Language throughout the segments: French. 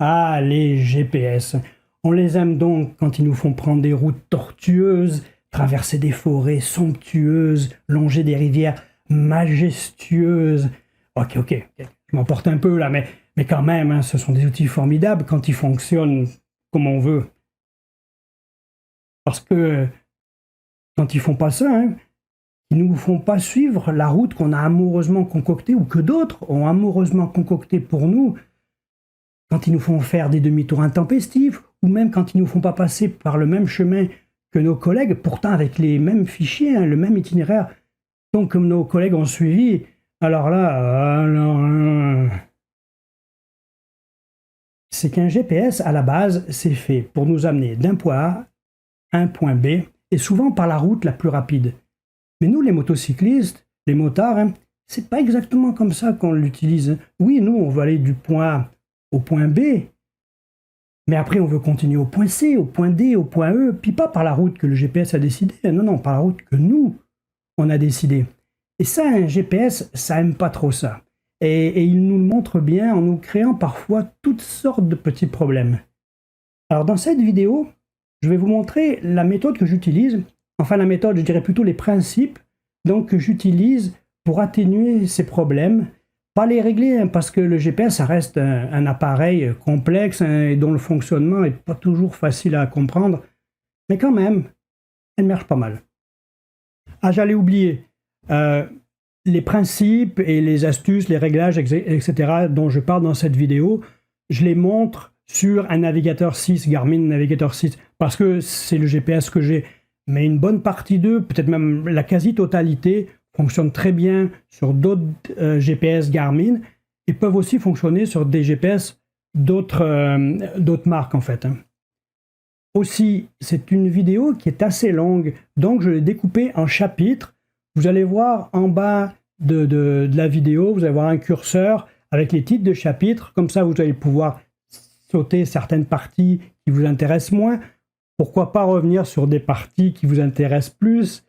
Ah, les GPS. On les aime donc quand ils nous font prendre des routes tortueuses, traverser des forêts somptueuses, longer des rivières majestueuses. Ok, je m'emporte un peu là, mais quand même, hein, ce sont des outils formidables quand ils fonctionnent comme on veut. Parce que quand ils font pas ça, hein, ils nous font pas suivre la route qu'on a amoureusement concoctée ou que d'autres ont amoureusement concoctée pour nous, quand ils nous font faire des demi-tours intempestifs, ou même quand ils nous font pas passer par le même chemin que nos collègues, pourtant avec les mêmes fichiers, hein, le même itinéraire, donc comme nos collègues ont suivi. Alors là, c'est qu'un GPS, à la base, c'est fait pour nous amener d'un point A à un point B, et souvent par la route la plus rapide. Mais nous, les motocyclistes, les motards, hein, c'est pas exactement comme ça qu'on l'utilise. Oui, nous, on veut aller du point A au point B, mais après, on veut continuer au point C, au point D, au point E, puis pas par la route que le GPS a décidé. Non, par la route que nous, on a décidé. Et ça, un GPS, ça aime pas trop ça. Et il nous le montre bien en nous créant parfois toutes sortes de petits problèmes. Alors dans cette vidéo, je vais vous montrer la méthode que j'utilise, enfin la méthode, je dirais plutôt les principes donc, que j'utilise pour atténuer ces problèmes. Pas les régler, hein, parce que le GPS, ça reste un appareil complexe, hein, et dont le fonctionnement n'est pas toujours facile à comprendre, mais quand même, elle marche pas mal. Ah, j'allais oublier, les principes et les astuces, les réglages, etc. dont je parle dans cette vidéo, je les montre sur un navigateur 6, Garmin Navigator 6, parce que c'est le GPS que j'ai. Mais une bonne partie d'eux, peut-être même la quasi-totalité, fonctionnent très bien sur d'autres GPS Garmin et peuvent aussi fonctionner sur des GPS d'autres marques en fait. Aussi, c'est une vidéo qui est assez longue, donc je l'ai découpée en chapitres. Vous allez voir en bas de la vidéo, vous allez voir un curseur avec les titres de chapitres. Comme ça, vous allez pouvoir sauter certaines parties qui vous intéressent moins. Pourquoi pas revenir sur des parties qui vous intéressent plus.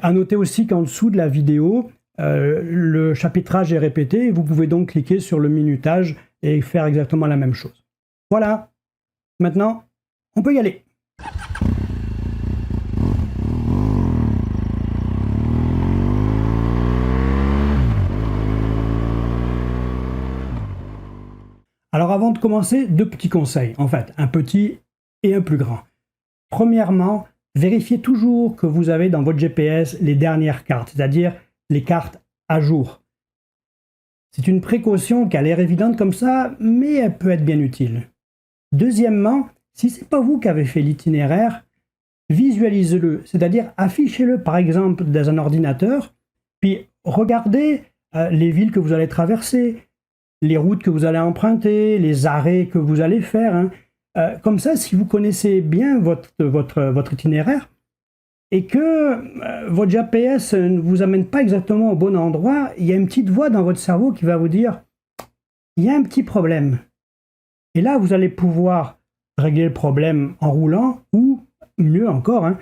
À noter aussi qu'en dessous de la vidéo, le chapitrage est répété. Vous pouvez donc cliquer sur le minutage et faire exactement la même chose. Voilà. Maintenant, on peut y aller. Alors avant de commencer, deux petits conseils. En fait, un petit et un plus grand. Premièrement, vérifiez toujours que vous avez dans votre GPS les dernières cartes, c'est-à-dire les cartes à jour. C'est une précaution qui a l'air évidente comme ça, mais elle peut être bien utile. Deuxièmement, si ce n'est pas vous qui avez fait l'itinéraire, visualisez-le, c'est-à-dire affichez-le par exemple dans un ordinateur, puis regardez les villes que vous allez traverser, les routes que vous allez emprunter, les arrêts que vous allez faire, hein. Comme ça, si vous connaissez bien votre itinéraire et que votre GPS ne vous amène pas exactement au bon endroit, il y a une petite voix dans votre cerveau qui va vous dire « il y a un petit problème ». Et là, vous allez pouvoir régler le problème en roulant ou, mieux encore, hein,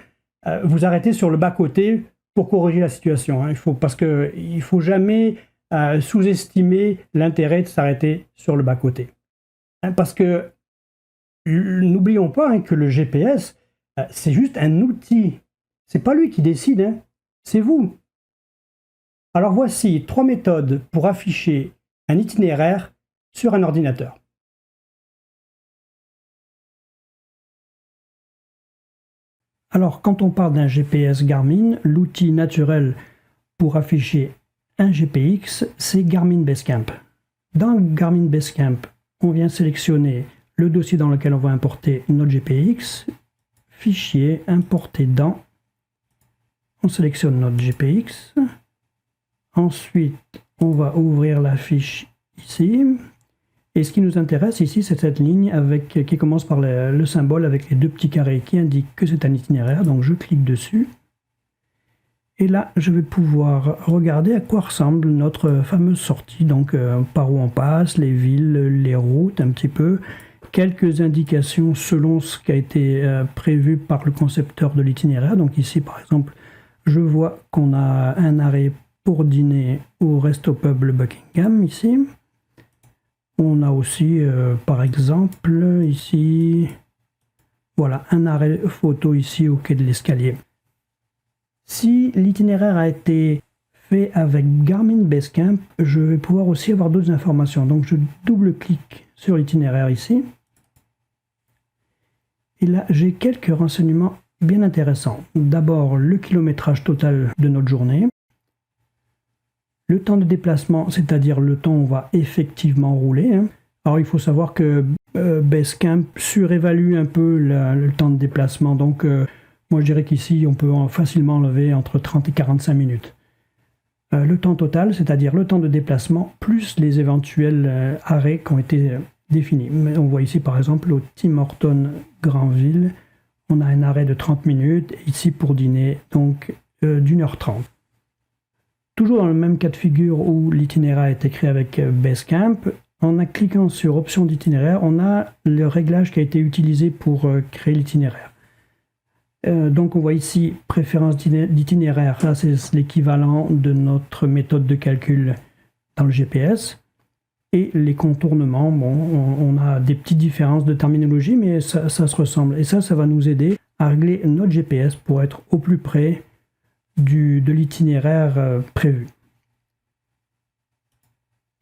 vous arrêter sur le bas-côté pour corriger la situation. Hein. Parce qu'il ne faut jamais sous-estimer l'intérêt de s'arrêter sur le bas-côté. Hein, parce que n'oublions pas, hein, que le GPS, c'est juste un outil. C'est pas lui qui décide, hein, c'est vous. Alors voici 3 méthodes pour afficher un itinéraire sur un ordinateur. Alors quand on parle d'un GPS Garmin, l'outil naturel pour afficher un GPX, c'est Garmin Basecamp. Dans Garmin Basecamp, on vient sélectionner le dossier dans lequel on va importer notre GPX, fichier, importer dans, on sélectionne notre GPX, ensuite on va ouvrir la fiche ici, et ce qui nous intéresse ici, c'est cette ligne qui commence par le symbole avec les 2 petits carrés qui indiquent que c'est un itinéraire, donc je clique dessus, et là je vais pouvoir regarder à quoi ressemble notre fameuse sortie, donc par où on passe, les villes, les routes un petit peu, quelques indications selon ce qui a été prévu par le concepteur de l'itinéraire. Donc ici, par exemple, je vois qu'on a un arrêt pour dîner au Resto Pub le Buckingham, ici. On a aussi, par exemple, ici, voilà, un arrêt photo ici au quai de l'Escalier. Si l'itinéraire a été fait avec Garmin Basecamp, je vais pouvoir aussi avoir d'autres informations. Donc je double-clique sur l'itinéraire ici. Et là, j'ai quelques renseignements bien intéressants. D'abord, le kilométrage total de notre journée. Le temps de déplacement, c'est-à-dire le temps où on va effectivement rouler. Alors il faut savoir que Basecamp surévalue un peu le temps de déplacement. Donc moi je dirais qu'ici on peut facilement enlever entre 30 et 45 minutes. Le temps total, c'est-à-dire le temps de déplacement, plus les éventuels arrêts qui ont été définis. On voit ici par exemple au Tim Hortons Granville, on a un arrêt de 30 minutes, ici pour dîner, donc d'1h30. Toujours dans le même cas de figure où l'itinéraire est écrit avec Basecamp, en cliquant sur option d'itinéraire, on a le réglage qui a été utilisé pour créer l'itinéraire. Donc on voit ici préférence d'itinéraire, là c'est l'équivalent de notre méthode de calcul dans le GPS. Et les contournements, bon, on a des petites différences de terminologie, mais ça se ressemble. Et ça va nous aider à régler notre GPS pour être au plus près de l'itinéraire prévu.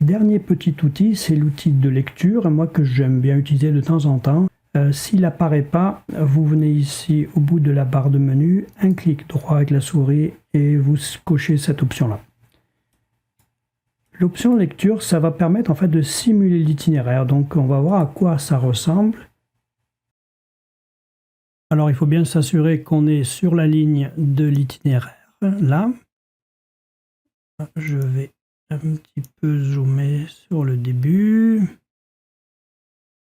Dernier petit outil, c'est l'outil de lecture, moi que j'aime bien utiliser de temps en temps. S'il n'apparaît pas, vous venez ici au bout de la barre de menu, un clic droit avec la souris et vous cochez cette option-là. L'option lecture, ça va permettre en fait de simuler l'itinéraire, donc on va voir à quoi ça ressemble. Alors il faut bien s'assurer qu'on est sur la ligne de l'itinéraire, là. Je vais un petit peu zoomer sur le début.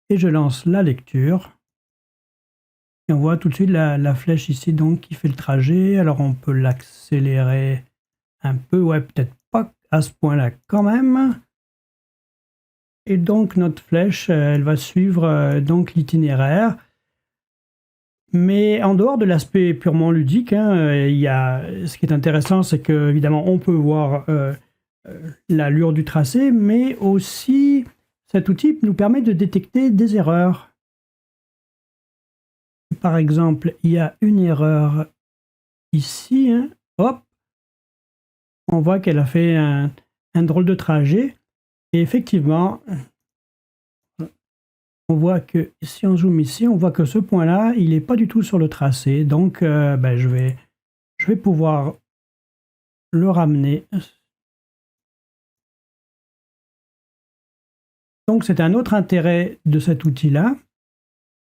Et je lance la lecture. Et on voit tout de suite la flèche ici donc qui fait le trajet. Alors on peut l'accélérer un peu, ouais, peut-être pas à ce point-là quand même. Et donc notre flèche, elle va suivre donc l'itinéraire. Mais en dehors de l'aspect purement ludique, ce qui est intéressant, c'est que évidemment on peut voir l'allure du tracé, mais aussi cet outil nous permet de détecter des erreurs. Par exemple, il y a une erreur ici, hop, on voit qu'elle a fait un drôle de trajet, et effectivement, on voit que si on zoome ici, on voit que ce point-là, il n'est pas du tout sur le tracé, donc je vais pouvoir le ramener. Donc c'est un autre intérêt de cet outil-là.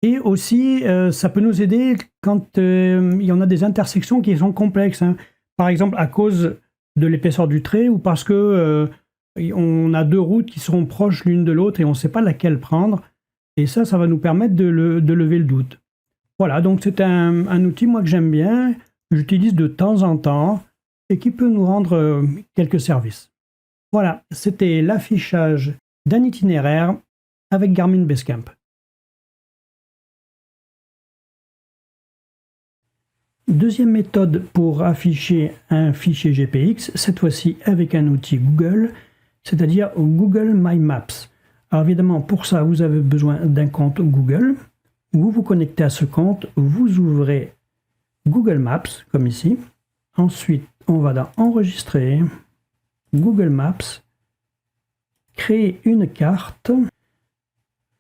Et aussi, ça peut nous aider quand il y en a des intersections qui sont complexes. Par exemple, à cause de l'épaisseur du trait ou parce que on a deux routes qui seront proches l'une de l'autre et on ne sait pas laquelle prendre. Et ça va nous permettre de lever le doute. Voilà, donc c'est un outil, moi, que j'aime bien, que j'utilise de temps en temps et qui peut nous rendre quelques services. Voilà, c'était l'affichage d'un itinéraire avec Garmin Basecamp. Deuxième méthode pour afficher un fichier GPX, cette fois-ci avec un outil Google, c'est-à-dire Google My Maps. Alors évidemment, pour ça, vous avez besoin d'un compte Google. Vous vous connectez à ce compte, vous ouvrez Google Maps, comme ici. Ensuite, on va dans Enregistrer, Google Maps, créer une carte.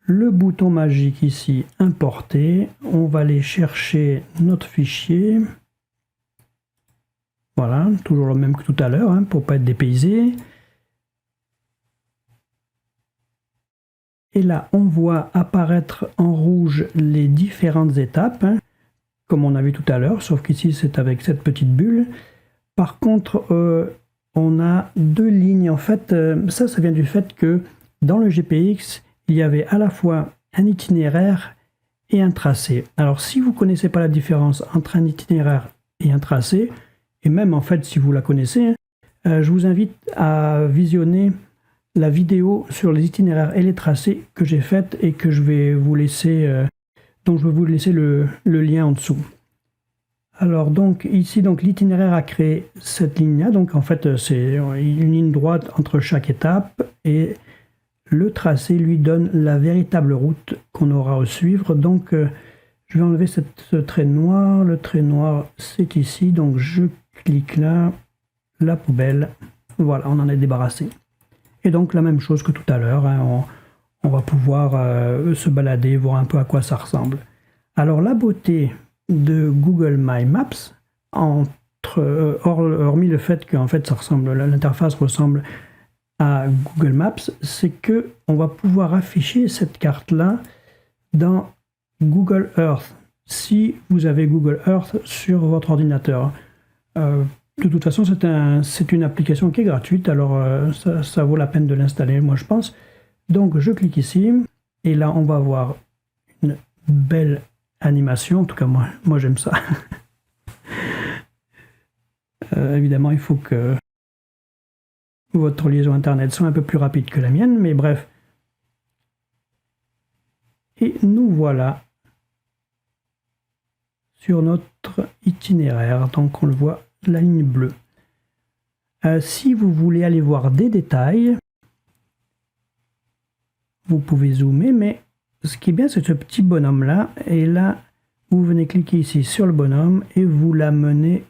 Le bouton magique ici, importer. On va aller chercher notre fichier. Voilà, toujours le même que tout à l'heure, pour ne pas être dépaysé. Et là, on voit apparaître en rouge les différentes étapes, comme on a vu tout à l'heure, sauf qu'ici, c'est avec cette petite bulle. Par contre, on a deux lignes. En fait, ça vient du fait que dans le GPX, il y avait à la fois un itinéraire et un tracé. Alors, si vous ne connaissez pas la différence entre un itinéraire et un tracé, et même en fait, si vous la connaissez, je vous invite à visionner la vidéo sur les itinéraires et les tracés que j'ai faite et que je vais vous laisser, dont je vais vous laisser le lien en dessous. Alors donc ici donc l'itinéraire a créé cette ligne-là, donc en fait c'est une ligne droite entre chaque étape et le tracé lui donne la véritable route qu'on aura à suivre. Donc, je vais enlever ce trait noir. Le trait noir, c'est ici. Donc, je clique là, la poubelle. Voilà, on en est débarrassé. Et donc, la même chose que tout à l'heure, hein, on va pouvoir se balader, voir un peu à quoi ça ressemble. Alors, la beauté de Google My Maps, hormis le fait qu'en fait, l'interface ressemble à Google Maps, c'est que on va pouvoir afficher cette carte-là dans Google Earth, si vous avez Google Earth sur votre ordinateur. De toute façon, c'est une application qui est gratuite, alors ça vaut la peine de l'installer, moi je pense. Donc je clique ici, et là on va voir une belle animation, en tout cas moi j'aime ça. Évidemment, il faut que votre liaison internet soit un peu plus rapide que la mienne, mais bref. Et nous voilà sur notre itinéraire, donc on le voit, la ligne bleue. Si vous voulez aller voir des détails, vous pouvez zoomer, mais ce qui est bien, c'est ce petit bonhomme là, et là, vous venez cliquer ici sur le bonhomme et vous l'amenez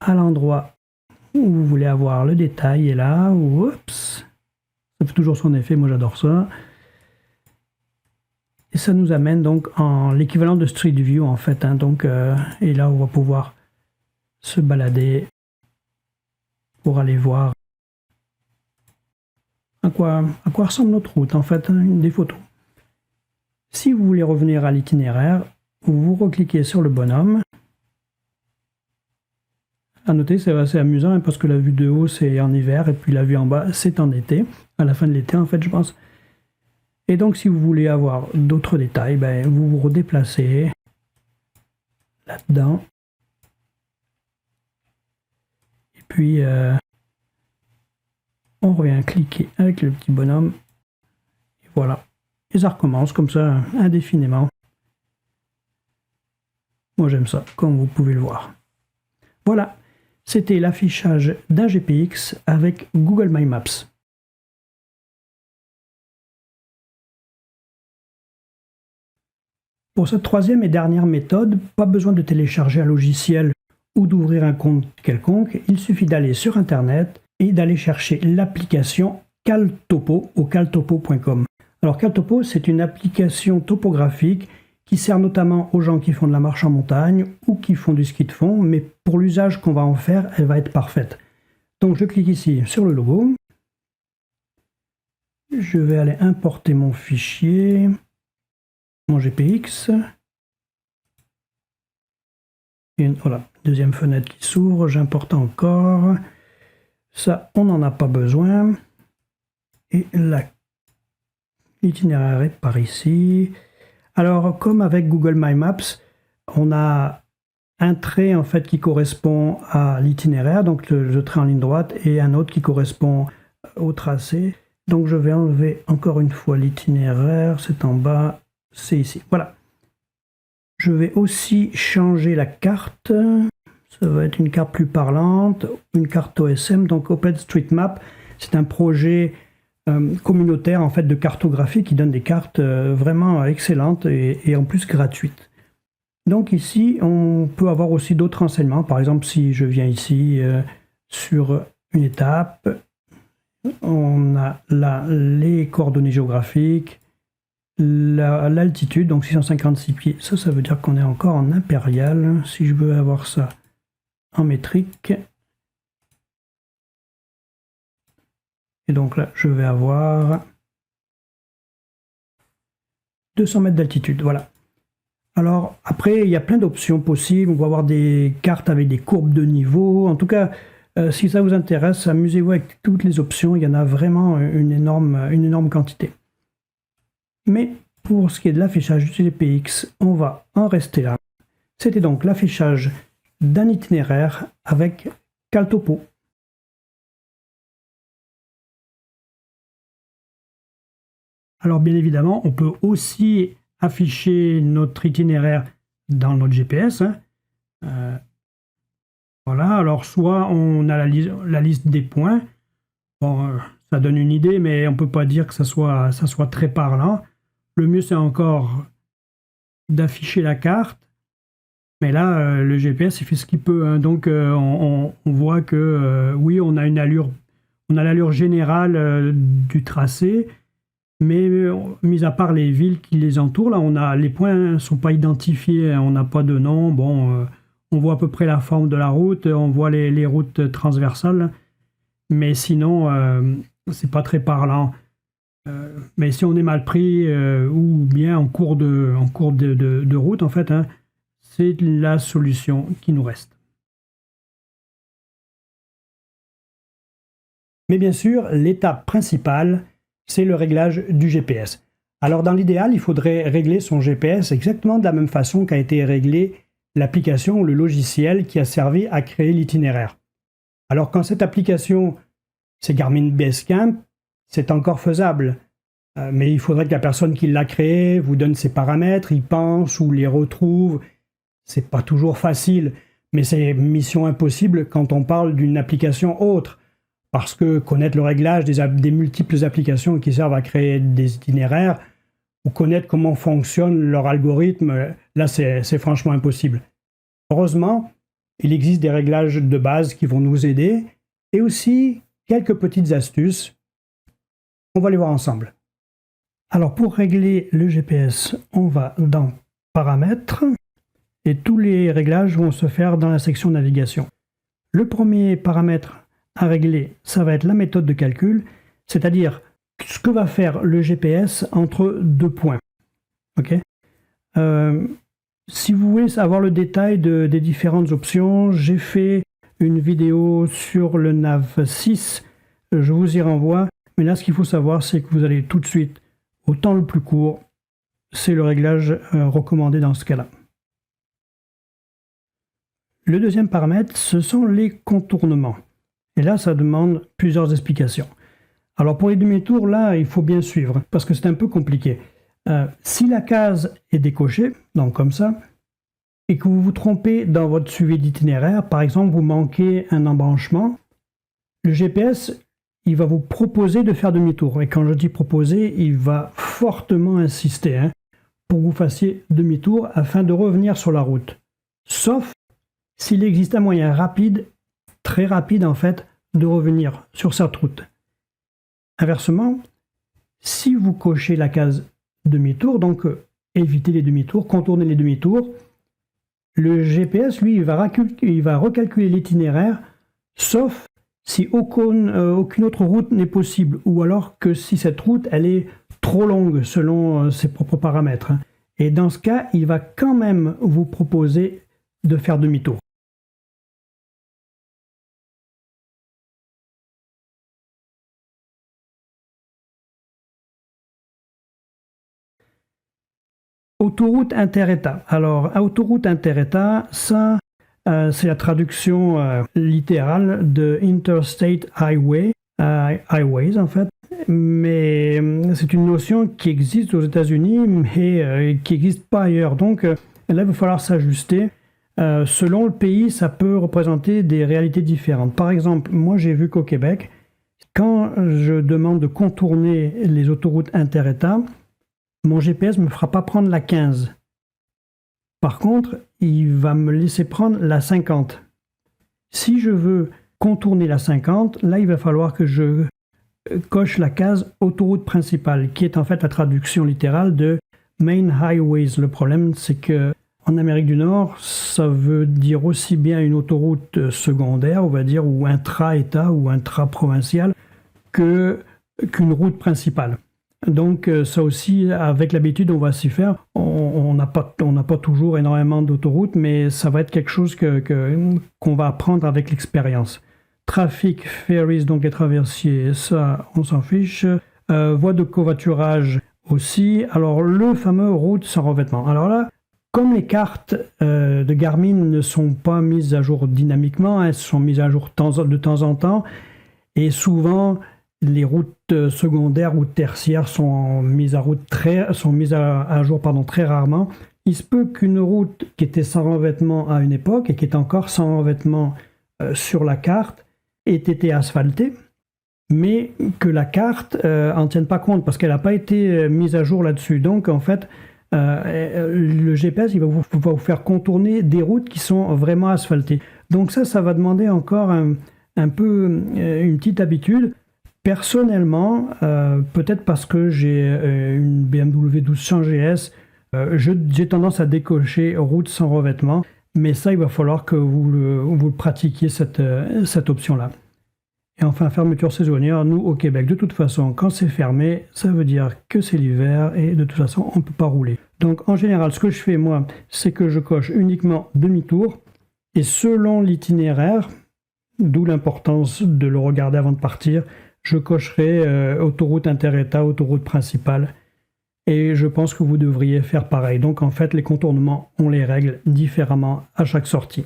à l'endroit où vous voulez avoir le détail, et là, oups, ça fait toujours son effet, moi j'adore ça. Et ça nous amène donc en l'équivalent de Street View en fait, hein, donc, et là on va pouvoir se balader pour aller voir à quoi ressemble notre route en fait, hein, des photos. Si vous voulez revenir à l'itinéraire, vous recliquez sur le bonhomme. À noter, c'est assez amusant hein, parce que la vue de haut c'est en hiver et puis la vue en bas c'est en été, à la fin de l'été en fait je pense. Et donc si vous voulez avoir d'autres détails, ben, vous vous redéplacez là-dedans. Et puis on revient cliquer avec le petit bonhomme. Et voilà. Et ça recommence comme ça indéfiniment. Moi j'aime ça, comme vous pouvez le voir. Voilà, c'était l'affichage d'un GPX avec Google My Maps. Pour cette troisième et dernière méthode, pas besoin de télécharger un logiciel ou d'ouvrir un compte quelconque, il suffit d'aller sur Internet et d'aller chercher l'application Caltopo au caltopo.com. Alors Caltopo, c'est une application topographique qui sert notamment aux gens qui font de la marche en montagne ou qui font du ski de fond, mais pour l'usage qu'on va en faire, elle va être parfaite. Donc je clique ici sur le logo. Je vais aller importer mon fichier, mon GPX. Et voilà, deuxième fenêtre qui s'ouvre, j'importe encore. Ça, on n'en a pas besoin. Et l'itinéraire est par ici. Alors, comme avec Google My Maps, on a un trait en fait qui correspond à l'itinéraire, donc le trait en ligne droite, et un autre qui correspond au tracé. Donc je vais enlever encore une fois l'itinéraire, c'est en bas, c'est ici. Voilà. Je vais aussi changer la carte. Ça va être une carte plus parlante, une carte OSM, donc OpenStreetMap. C'est un projet communautaire en fait de cartographie qui donne des cartes vraiment excellentes et en plus gratuites. Donc ici, on peut avoir aussi d'autres renseignements. Par exemple, si je viens ici sur une étape, on a là les coordonnées géographiques, l'altitude, donc 656 pieds. Ça veut dire qu'on est encore en impérial. Si je veux avoir ça en métrique, et donc là, je vais avoir 200 mètres d'altitude, voilà. Alors après, il y a plein d'options possibles. On va avoir des cartes avec des courbes de niveau. En tout cas, si ça vous intéresse, amusez-vous avec toutes les options. Il y en a vraiment une énorme quantité. Mais pour ce qui est de l'affichage du GPX, on va en rester là. C'était donc l'affichage d'un itinéraire avec Caltopo. Alors bien évidemment, on peut aussi afficher notre itinéraire dans notre GPS. Voilà, alors soit on a la liste des points. Bon, ça donne une idée, mais on ne peut pas dire que ça soit très parlant. Le mieux, c'est encore d'afficher la carte. Mais là, le GPS, il fait ce qu'il peut, hein. Donc, on voit que, oui, on a l'allure générale du tracé, mais mis à part les villes qui les entourent, là, les points ne sont pas identifiés, hein. On n'a pas de nom. Bon, on voit à peu près la forme de la route, on voit les routes transversales, mais sinon, c'est pas très parlant. Mais si on est mal pris ou bien en cours de route, en fait, hein, c'est la solution qui nous reste. Mais bien sûr, l'étape principale, c'est le réglage du GPS. Alors dans l'idéal, il faudrait régler son GPS exactement de la même façon qu'a été réglée l'application ou le logiciel qui a servi à créer l'itinéraire. Alors quand cette application, c'est Garmin Basecamp, c'est encore faisable. Mais il faudrait que la personne qui l'a créé vous donne ses paramètres, y pense ou les retrouve. C'est pas toujours facile, mais c'est mission impossible quand on parle d'une application autre. Parce que connaître le réglage des multiples applications qui servent à créer des itinéraires, ou connaître comment fonctionne leur algorithme, là c'est franchement impossible. Heureusement, il existe des réglages de base qui vont nous aider, et aussi quelques petites astuces. On va les voir ensemble. Alors pour régler le GPS, on va dans Paramètres, et tous les réglages vont se faire dans la section Navigation. Le premier paramètre à régler, ça va être la méthode de calcul, c'est-à-dire ce que va faire le GPS entre deux points. Okay. Si vous voulez savoir le détail des différentes options, j'ai fait une vidéo sur le Nav6, je vous y renvoie, mais là ce qu'il faut savoir, c'est que vous allez tout de suite au temps le plus court, c'est le réglage recommandé dans ce cas-là. Le deuxième paramètre, ce sont les contournements. Et là, ça demande plusieurs explications. Alors pour les demi-tours, là, il faut bien suivre, parce que c'est un peu compliqué. Si la case est décochée, donc comme ça, et que vous vous trompez dans votre suivi d'itinéraire, par exemple, vous manquez un embranchement, le GPS, il va vous proposer de faire demi-tour. Et quand je dis proposer, il va fortement insister pour que vous fassiez demi-tour afin de revenir sur la route. Sauf s'il existe un moyen rapide, très rapide en fait, de revenir sur cette route. Inversement, si vous cochez la case demi-tour, donc éviter les demi-tours, contourner les demi-tours, le GPS, lui, il va recalculer l'itinéraire, sauf si aucune autre route n'est possible, ou alors que si cette route, elle est trop longue selon ses propres paramètres. Et dans ce cas, il va quand même vous proposer de faire demi-tour. Autoroute inter-État. Alors, autoroute inter-État, ça, c'est la traduction littérale de Interstate Highway, Highways en fait. Mais c'est une notion qui existe aux États-Unis, mais qui n'existe pas ailleurs. Donc, là, il va falloir s'ajuster. Selon le pays, ça peut représenter des réalités différentes. Par exemple, moi, j'ai vu qu'au Québec, quand je demande de contourner les autoroutes inter-État, mon GPS ne me fera pas prendre la 15. Par contre, il va me laisser prendre la 50. Si je veux contourner la 50, là, il va falloir que je coche la case autoroute principale, qui est en fait la traduction littérale de Main Highways. Le problème, c'est que en Amérique du Nord, ça veut dire aussi bien une autoroute secondaire, on va dire, ou intra-État ou intra-provincial, qu'une route principale. Donc ça aussi, avec l'habitude, on va s'y faire. On n'a pas toujours énormément d'autoroutes, mais ça va être quelque chose qu'on va apprendre avec l'expérience. Trafic, ferries, donc les traversiers, ça, on s'en fiche. Voie de covoiturage aussi. Alors le fameux route sans revêtement. Alors là, comme les cartes de Garmin ne sont pas mises à jour dynamiquement, elles sont mises à jour de temps en temps, et souvent les routes secondaires ou tertiaires sont mises à jour très rarement. Il se peut qu'une route qui était sans revêtement à une époque et qui est encore sans revêtement sur la carte ait été asphaltée. mais que la carte en tienne pas compte parce qu'elle n'a pas été mise à jour là-dessus. Donc en fait, le GPS il va vous faire contourner des routes qui sont vraiment asphaltées. Donc ça va demander encore un peu une petite habitude. Personnellement, peut-être parce que j'ai une BMW 1200 GS, j'ai tendance à décocher route sans revêtement, mais ça, il va falloir que vous le pratiquiez cette option-là. Et enfin, fermeture saisonnière, nous au Québec, de toute façon, quand c'est fermé, ça veut dire que c'est l'hiver et de toute façon, on ne peut pas rouler. Donc en général, ce que je fais moi, c'est que je coche uniquement demi-tour et selon l'itinéraire, d'où l'importance de le regarder avant de partir, je cocherai autoroute inter-État, autoroute principale. Et je pense que vous devriez faire pareil. Donc en fait, les contournements, on les règle différemment à chaque sortie.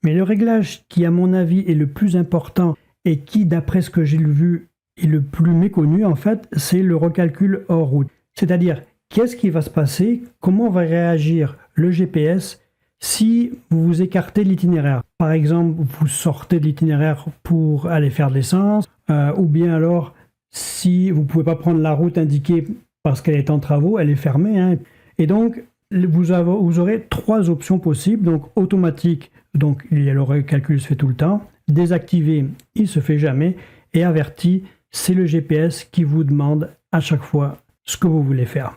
Mais le réglage qui, à mon avis, est le plus important et qui, d'après ce que j'ai vu, est le plus méconnu, en fait, c'est le recalcul hors route. C'est-à-dire, qu'est-ce qui va se passer, comment va réagir le GPS si vous vous écartez de l'itinéraire. Par exemple, vous sortez de l'itinéraire pour aller faire de l'essence, ou bien alors, si vous ne pouvez pas prendre la route indiquée parce qu'elle est en travaux, elle est fermée. Hein. Et donc, vous aurez 3 options possibles. Donc, automatique, donc il y a le recalcul se fait tout le temps. Désactivé, il ne se fait jamais. Et averti, c'est le GPS qui vous demande à chaque fois ce que vous voulez faire.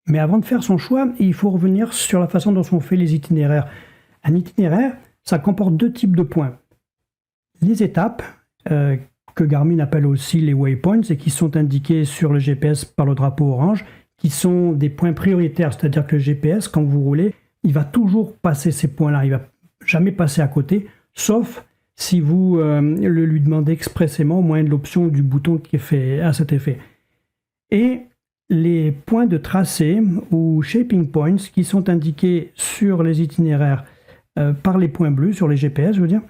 Mais avant de faire son choix, il faut revenir sur la façon dont on fait les itinéraires. Un itinéraire, ça comporte 2 types de points. Les étapes, que Garmin appelle aussi les waypoints, et qui sont indiqués sur le GPS par le drapeau orange, qui sont des points prioritaires, c'est-à-dire que le GPS, quand vous roulez, il va toujours passer ces points-là, il ne va jamais passer à côté, sauf si vous le lui demandez expressément au moyen de l'option du bouton qui est fait à cet effet. Et les points de tracé ou shaping points qui sont indiqués sur les itinéraires par les points bleus, sur les GPS, je veux dire,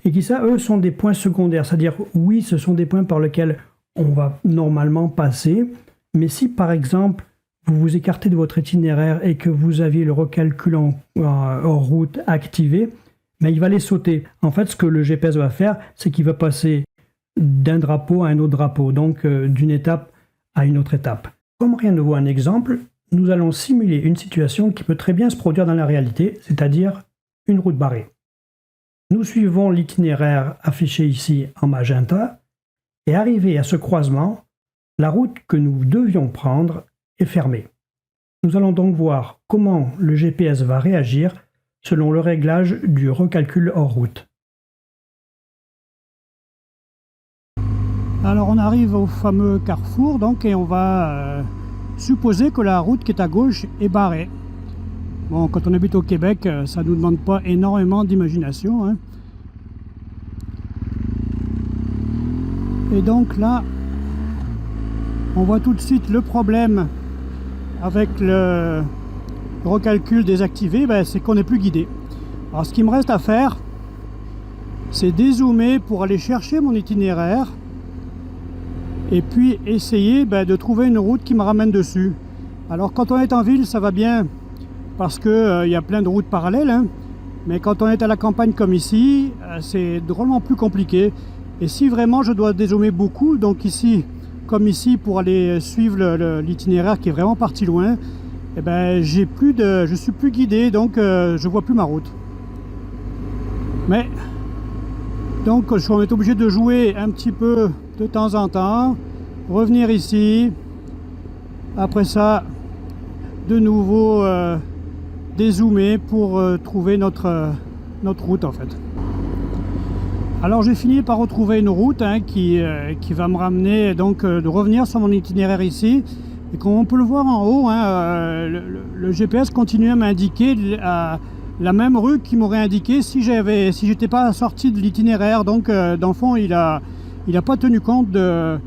et qui ça, eux, sont des points secondaires. C'est-à-dire, oui, ce sont des points par lesquels on va normalement passer, mais si par exemple, vous vous écartez de votre itinéraire et que vous aviez le recalcul hors route activé, mais il va les sauter. En fait, ce que le GPS va faire, c'est qu'il va passer d'un drapeau à un autre drapeau, donc d'une étape à une autre étape. Comme rien ne vaut un exemple, nous allons simuler une situation qui peut très bien se produire dans la réalité, c'est-à-dire une route barrée. Nous suivons l'itinéraire affiché ici en magenta et arrivé à ce croisement, la route que nous devions prendre est fermée. Nous allons donc voir comment le GPS va réagir selon le réglage du recalcul hors route. Alors on arrive au fameux carrefour donc, et on va supposer que la route qui est à gauche est barrée. Bon, quand on habite au Québec, ça ne nous demande pas énormément d'imagination. Hein. Et donc là, on voit tout de suite le problème avec le recalcul désactivé, c'est qu'on n'est plus guidé. Alors ce qu'il me reste à faire, c'est dézoomer pour aller chercher mon itinéraire et puis essayer de trouver une route qui me ramène dessus. Alors quand on est en ville, ça va bien parce qu'il y a plein de routes parallèles, hein. Mais quand on est à la campagne comme ici, c'est drôlement plus compliqué. Et si vraiment je dois dézoomer beaucoup, donc ici, comme ici, pour aller suivre l'itinéraire qui est vraiment parti loin, je suis plus guidé, donc je vois plus ma route. Mais donc on est obligé de jouer un petit peu de temps en temps, revenir ici, après ça, de nouveau dézoomer pour trouver notre route en fait. Alors j'ai fini par retrouver une route qui va me ramener, donc de revenir sur mon itinéraire ici. Et comme on peut le voir en haut, le GPS continue à m'indiquer la même rue qu'il m'aurait indiqué si j'étais pas sorti de l'itinéraire. Donc dans le fond, il a pas tenu compte de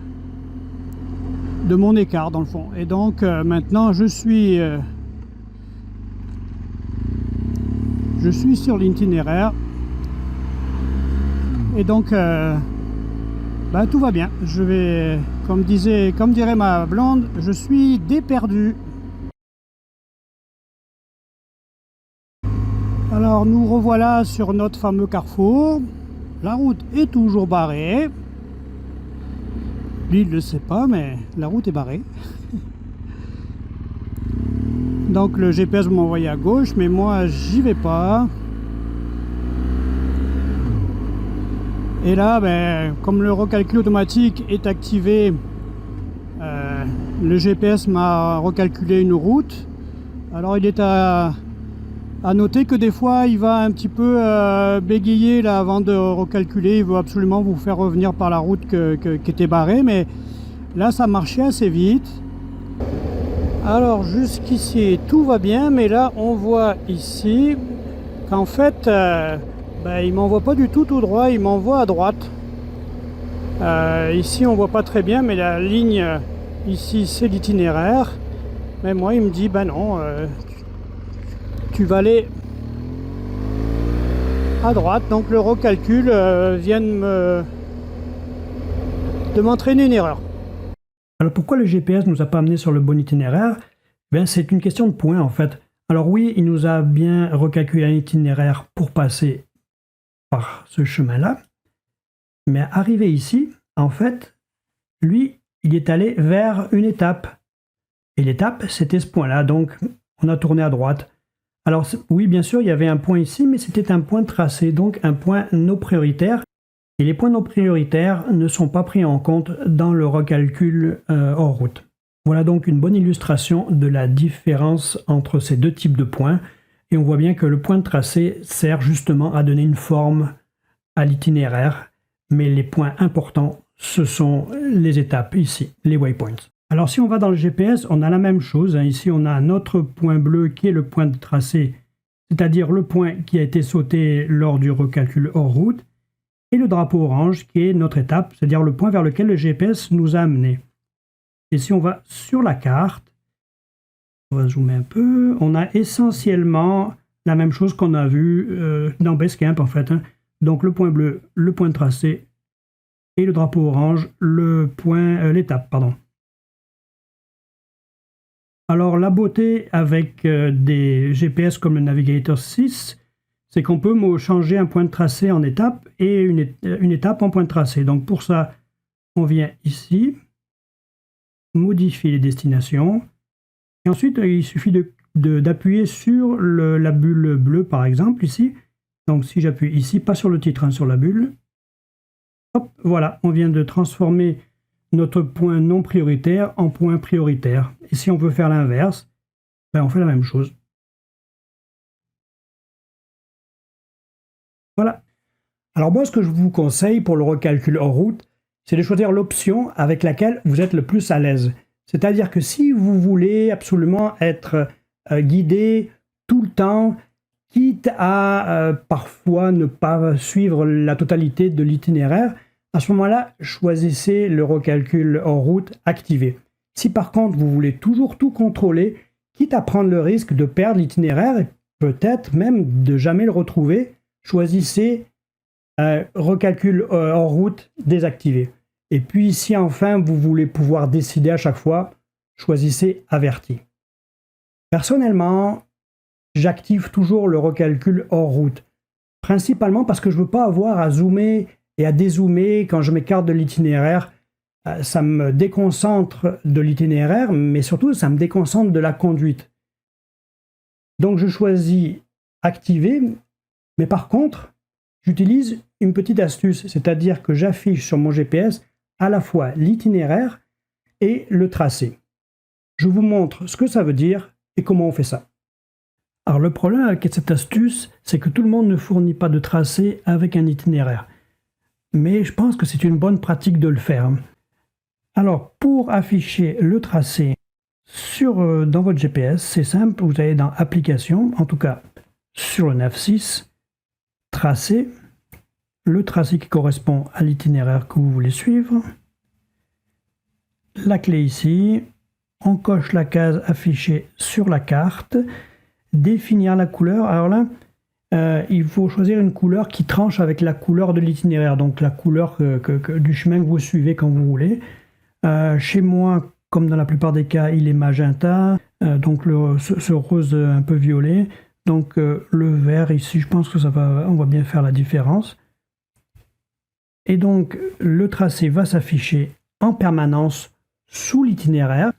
mon écart dans le fond. Et donc maintenant je suis sur l'itinéraire. Et donc tout va bien. Je vais, comme dirait ma blonde, je suis déperdu. Alors nous revoilà sur notre fameux carrefour. la route est toujours barrée. Lui, il ne le sait pas, mais la route est barrée. Donc le GPS m'envoie à gauche, mais moi, j'y vais pas. Et là, ben, comme le recalcul automatique est activé, le GPS m'a recalculé une route. Alors il est à noter que des fois il va un petit peu bégayer là, avant de recalculer. Il veut absolument vous faire revenir par la route qui était barrée, mais là ça marchait assez vite. Alors jusqu'ici tout va bien, mais là on voit ici qu'en fait il m'envoie pas du tout droit, il m'envoie à droite. Ici on voit pas très bien, mais la ligne ici c'est l'itinéraire. Mais moi il me dit non, tu vas aller à droite. Donc le recalcul vient de m'entraîner une erreur. Alors pourquoi le GPS ne nous a pas amené sur le bon itinéraire? C'est une question de points en fait. Alors oui, il nous a bien recalculé un itinéraire pour passer par ce chemin-là. Mais arrivé ici, en fait, lui, il est allé vers une étape. Et l'étape, c'était ce point-là. Donc, on a tourné à droite. Alors, oui, bien sûr, il y avait un point ici, mais c'était un point tracé, donc un point non prioritaire. Et les points non prioritaires ne sont pas pris en compte dans le recalcul hors route. Voilà donc une bonne illustration de la différence entre ces deux types de points. Et on voit bien que le point de tracé sert justement à donner une forme à l'itinéraire. Mais les points importants, ce sont les étapes ici, les waypoints. Alors si on va dans le GPS, on a la même chose. Ici, on a un autre point bleu qui est le point de tracé, c'est-à-dire le point qui a été sauté lors du recalcul hors route, et le drapeau orange qui est notre étape, c'est-à-dire le point vers lequel le GPS nous a amenés. Et si on va sur la carte, on va zoomer un peu, on a essentiellement la même chose qu'on a vu dans Basecamp en fait. Donc le point bleu, le point de tracé, et le drapeau orange, l'étape, pardon. Alors la beauté avec des GPS comme le Navigator 6, c'est qu'on peut changer un point de tracé en étape et une étape en point de tracé. Donc pour ça, on vient ici, modifier les destinations, et ensuite il suffit d'appuyer sur la bulle bleue par exemple ici. Donc si j'appuie ici, pas sur le titre, sur la bulle, hop, voilà, on vient de transformer notre point non prioritaire en point prioritaire. Et si on veut faire l'inverse, on fait la même chose. Voilà. Alors moi, ce que je vous conseille pour le recalcul hors route, c'est de choisir l'option avec laquelle vous êtes le plus à l'aise. C'est-à-dire que si vous voulez absolument être guidé tout le temps, quitte à parfois ne pas suivre la totalité de l'itinéraire, à ce moment-là, choisissez le recalcul hors route activé. Si par contre vous voulez toujours tout contrôler, quitte à prendre le risque de perdre l'itinéraire et peut-être même de jamais le retrouver, choisissez recalcul hors route désactivé. Et puis si enfin vous voulez pouvoir décider à chaque fois, choisissez averti. Personnellement, j'active toujours le recalcul hors route, principalement parce que je ne veux pas avoir à zoomer et à dézoomer quand je m'écarte de l'itinéraire. Ça me déconcentre de l'itinéraire, mais surtout ça me déconcentre de la conduite. Donc je choisis activer, mais par contre, j'utilise une petite astuce, c'est-à-dire que j'affiche sur mon GPS à la fois l'itinéraire et le tracé. Je vous montre ce que ça veut dire et comment on fait ça. Alors le problème avec cette astuce, c'est que tout le monde ne fournit pas de tracé avec un itinéraire. Mais je pense que c'est une bonne pratique de le faire. Alors, pour afficher le tracé dans votre GPS, c'est simple, vous allez dans Applications, en tout cas sur le 9.6, Tracé, le tracé qui correspond à l'itinéraire que vous voulez suivre, la clé ici, on coche la case affichée sur la carte, définir la couleur. Alors là, il faut choisir une couleur qui tranche avec la couleur de l'itinéraire, donc la couleur du chemin que vous suivez quand vous voulez. Chez moi, comme dans la plupart des cas, il est magenta, donc ce rose un peu violet. Donc le vert ici, je pense que on va bien faire la différence. Et donc, le tracé va s'afficher en permanence sous l'itinéraire.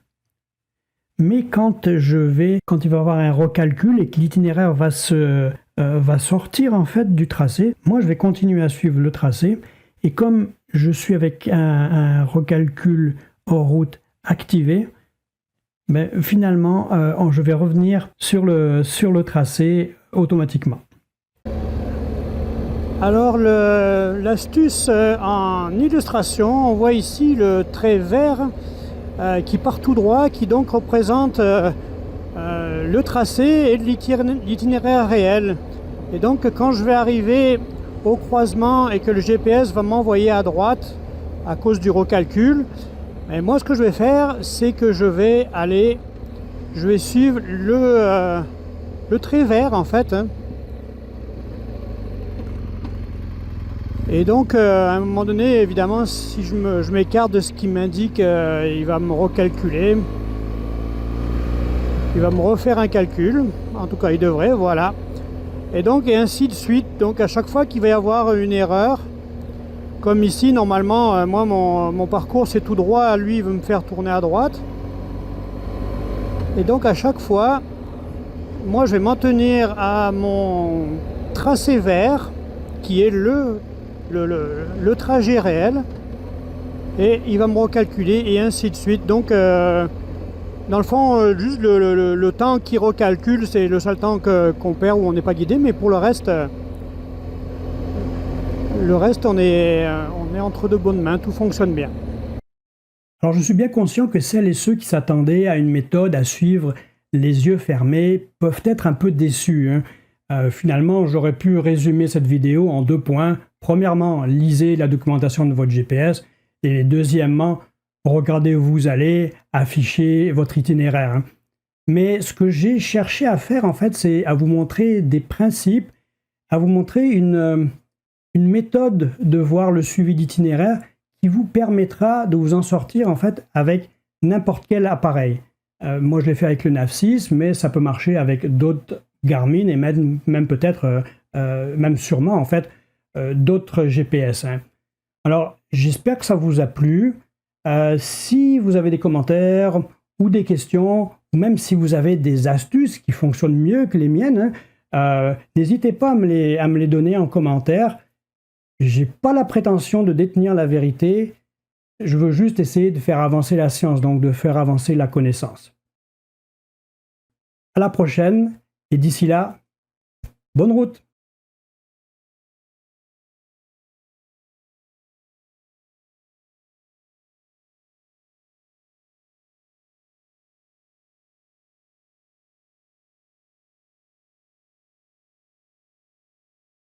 Mais quand il va y avoir un recalcul et que l'itinéraire va sortir en fait du tracé, moi je vais continuer à suivre le tracé. Et comme je suis avec un recalcul hors route activé, ben, finalement, je vais revenir sur le tracé automatiquement. Alors l'astuce en illustration, on voit ici le trait vert qui part tout droit, qui donc représente le tracé et l'itinéraire réel. Et donc quand je vais arriver au croisement et que le GPS va m'envoyer à droite à cause du recalcul, et moi ce que je vais faire, c'est que je vais suivre le trait vert en fait, hein. Et donc à un moment donné, évidemment, si je m'écarte de ce qui m'indique, il va me recalculer, il va me refaire un calcul, en tout cas il devrait, voilà. Et donc et ainsi de suite, donc à chaque fois qu'il va y avoir une erreur, comme ici normalement, moi mon parcours c'est tout droit, lui il veut me faire tourner à droite. Et donc à chaque fois, moi je vais m'en tenir à mon tracé vert, qui est le trajet réel, et il va me recalculer et ainsi de suite. Donc dans le fond, juste le temps qui recalcule, c'est le seul temps qu'on perd où on n'est pas guidé, mais pour le reste on est entre de bonnes mains, tout fonctionne bien. Alors je suis bien conscient que celles et ceux qui s'attendaient à une méthode à suivre les yeux fermés peuvent être un peu déçus, hein. Finalement, j'aurais pu résumer cette vidéo en 2 points. Premièrement, lisez la documentation de votre GPS. Et deuxièmement, regardez où vous allez, affichez votre itinéraire, hein. Mais ce que j'ai cherché à faire, en fait, c'est à vous montrer des principes, à vous montrer une méthode de voir le suivi d'itinéraire qui vous permettra de vous en sortir, en fait, avec n'importe quel appareil. Moi, je l'ai fait avec le Nav6, mais ça peut marcher avec d'autres Garmin et même peut-être, même sûrement en fait, d'autres GPS, hein. Alors, j'espère que ça vous a plu. Si vous avez des commentaires ou des questions, ou même si vous avez des astuces qui fonctionnent mieux que les miennes, hein, n'hésitez pas à me les donner en commentaire. J'ai pas la prétention de détenir la vérité. Je veux juste essayer de faire avancer la science, donc de faire avancer la connaissance. À la prochaine. Et d'ici là, bonne route!